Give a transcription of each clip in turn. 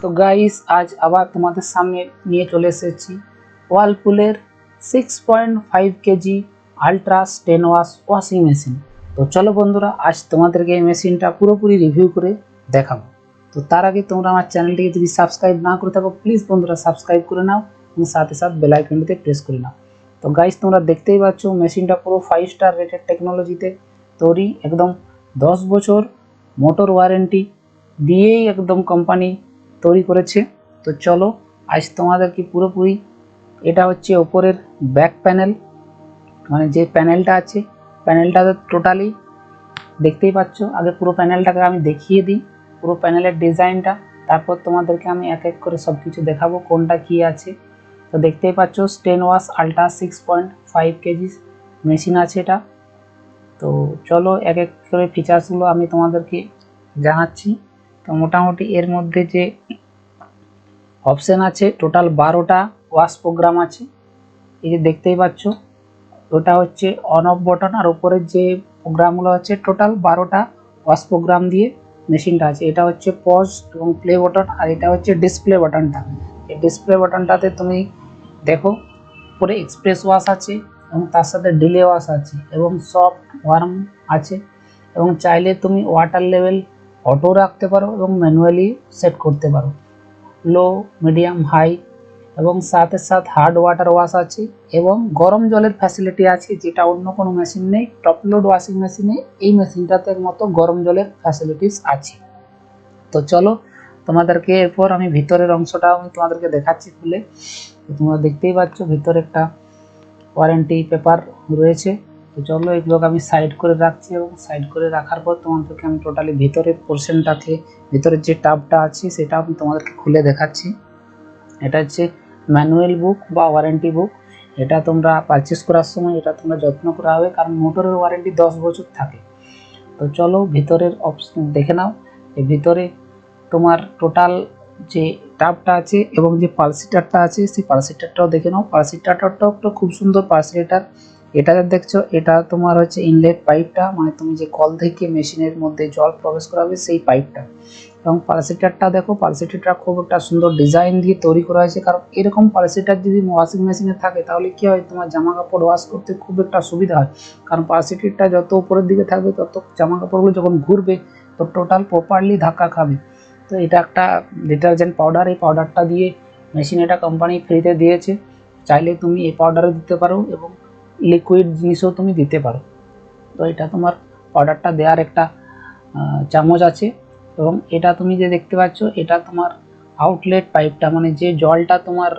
तो गाइस आज आबार तुम्हारे सामने निये चले एसेछि व्हर्लपुलेर 6.5 केजी आल्ट्रा स्टेनवाश वाशिंग मेशिन। तो चलो बंधुरा आज तुम्हादेरके এই মেশিনটা পুরোপুরি রিভিউ করে দেখাবো। তো তার আগে তোমরা আমার চ্যানেলটিকে যদি সাবস্ক্রাইব না করে থাকো প্লিজ বন্ধুরা সাবস্ক্রাইব করে নাও এবং সাথে সাথে বেল আইকনটিতে প্রেস করে নাও। তো গাইস তোমরা দেখতেই পাচ্ছ মেশিনটা পুরো 5 স্টার রেটেড টেকনোলজিতে তৈরি, একদম 10 বছর মোটর ওয়ারেন্টি দিয়েই একদম কোম্পানি তৈরি করেছে। তো চলো আজ তোমাদেরকে পুরোপুরি এটা হচ্ছে উপরের ব্যাক প্যানেল, মানে যে প্যানেলটা আছে প্যানেলটাতে টোটালি দেখতেই পাচ্ছ। আগে পুরো প্যানেলটাকে আমি দেখিয়ে দিই, পুরো প্যানেলের ডিজাইনটা, তারপর তোমাদেরকে আমি এক এক করে সব কিছু দেখাবো কোনটা কি আছে। তো দেখতেই পাচ্ছ স্টেনওয়াশ আল্ট্রা 6.5 কেজি মেশিন আছে এটা। তো চলো এক এক করে ফিচার্সগুলো আমি তোমাদেরকে জানাচ্ছি। তো মোটামুটি এর মধ্যে যে অপশন আছে টোটাল 12টা ওয়াশ প্রোগ্রাম আছে। এই যে দেখতেই পাচ্ছ ওটা হচ্ছে অন অফ বটন, আর উপরের যে প্রোগ্রামগুলো আছে টোটাল 12টা ওয়াশ প্রোগ্রাম দিয়ে মেশিনটা আছে। এটা হচ্ছে পজ এবং প্লে বটন, আর এটা হচ্ছে ডিসপ্লে বটনটা। এই ডিসপ্লে বটনটাতে তুমি দেখো উপরে এক্সপ্রেস ওয়াশ আছে এবং তার সাথে ডিলে ওয়াশ আছে এবং সফট ওয়ার্ম আছে, এবং চাইলে তুমি ওয়াটার লেভেল অটো রাখতে পারো এবং ম্যানুয়ালি সেট করতে পারো লো, মিডিয়াম, হাই, এবং সাথে সাথে হার্ড ওয়াটার ওয়াশ আছে এবং গরম জলের ফ্যাসিলিটি আছে, যেটা অন্য কোনো মেশিন নেই। টপ লোড ওয়াশিং মেশিনে এই মেশিনটাতে মতো গরম জলের ফ্যাসিলিটিস আছে। তো চলো তোমাদেরকে এরপর আমি ভিতরের অংশটা আমি তোমাদেরকে দেখাচ্ছি খুলে। তো তোমরা দেখতেই পাচ্ছ ভিতরে একটা ওয়ারেন্টি পেপার রয়েছে। তো চলো এগুলোকে আমি সাইড করে রাখছি, এবং সাইড করে রাখার পর তোমাদেরকে আমি টোটালি ভিতরের পোর্শনটাকে, ভিতরের যে টাবটা আছে সেটা আমি তোমাদেরকে খুলে দেখাচ্ছি। এটা হচ্ছে ম্যানুয়াল বুক বা ওয়ারেন্টি বুক। এটা তোমরা পারচেস করার সময় এটা তোমরা যত্ন করা হবে, কারণ মোটরের ওয়ারেন্টি 10 বছর থাকে। তো চলো ভিতরের অপশন দেখে নাও। এই ভিতরে তোমার টোটাল যে টাবটা আছে এবং যে পালসিটারটা আছে সেই পালসিটারটাও দেখে নাও। পালসিটারটাও একটা খুব সুন্দর পালসিটার। এটা দেখছো এটা তোমার হচ্ছে ইনলেট পাইপটা, মানে তুমি যে কল থেকে মেশিনের মধ্যে জল প্রবেশ করাবে সেই পাইপটা। এবং পালসিটারটা দেখো, পালসিটারটা খুব একটা সুন্দর ডিজাইন দিয়ে তৈরি করা হয়েছে, কারণ এরকম পালসিটার যদি ওয়াশিং মেশিনে থাকে তাহলে কি হয়, তোমার জামা কাপড় ওয়াশ করতে খুব একটা সুবিধা হয়। কারণ পালসিটারটা যত উপরের দিকে থাকবে তত জামা কাপড়গুলো যখন ঘুরবে তো টোটাল প্রপারলি ধাক্কা খাবে। তো এটা একটা ডিটারজেন্ট পাউডার, এই পাউডারটা দিয়ে মেশিন এটা কোম্পানি ফ্রিতে দিয়েছে। চাইলে তুমি এই পাউডারও দিতে পারো এবং লিকুইড জিনিসও তুমি দিতে পারো। তো এটা তোমার পাউডারটা দেওয়ার একটা চামচ আছে, এবং এটা তুমি যে দেখতে পাচ্ছ এটা তোমার আউটলেট পাইপটা, মানে যে জলটা তোমার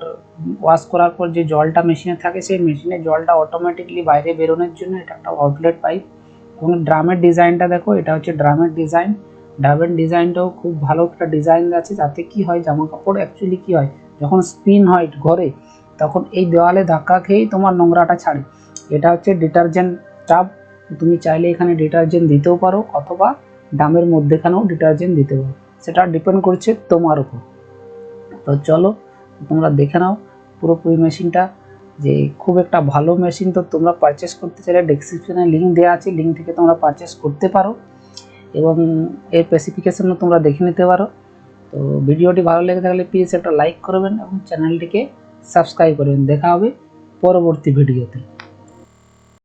ওয়াশ করার পর যে জলটা মেশিনে থাকে সেই মেশিনের জলটা অটোমেটিকলি বাইরে বেরোনোর জন্য এটা একটা আউটলেট পাইপ। এবং ড্রামের ডিজাইনটা দেখো, এটা হচ্ছে ড্রামের ডিজাইন। ড্রামের ডিজাইনটাও খুব ভালো একটা ডিজাইন আছে, যাতে কি হয় জামা কাপড় অ্যাকচুয়ালি কি হয় যখন স্পিন হয় ঘরে তখন এই দেওয়ালে ধাক্কা খেয়েই তোমার নোংরাটা ছাড়ে। এটা হচ্ছে ডিটারজেন্ট টাব, তুমি চাইলে এখানে ডিটারজেন্ট দিতেও পারো অথবা ডামের মধ্যেখানেও ডিটারজেন্ট দিতে পারো, সেটা ডিপেন্ড করছে তোমার উপর। তো চলো তোমরা দেখে নাও পুরোপুরি মেশিনটা, যে খুব একটা ভালো মেশিন। তো তোমরা পারচেস করতে চাইলে ডেসক্রিপশনে লিঙ্ক দেওয়া আছে, লিঙ্ক থেকে তোমরা পারচেস করতে পারো এবং এর স্পেসিফিকেশনও তোমরা দেখে নিতে পারো। তো ভিডিওটি ভালো লেগে থাকলে প্লিজ একটা লাইক করবেন এবং চ্যানেলটিকে সাবস্ক্রাইব করবেন। দেখা হবে পরবর্তী ভিডিওতে।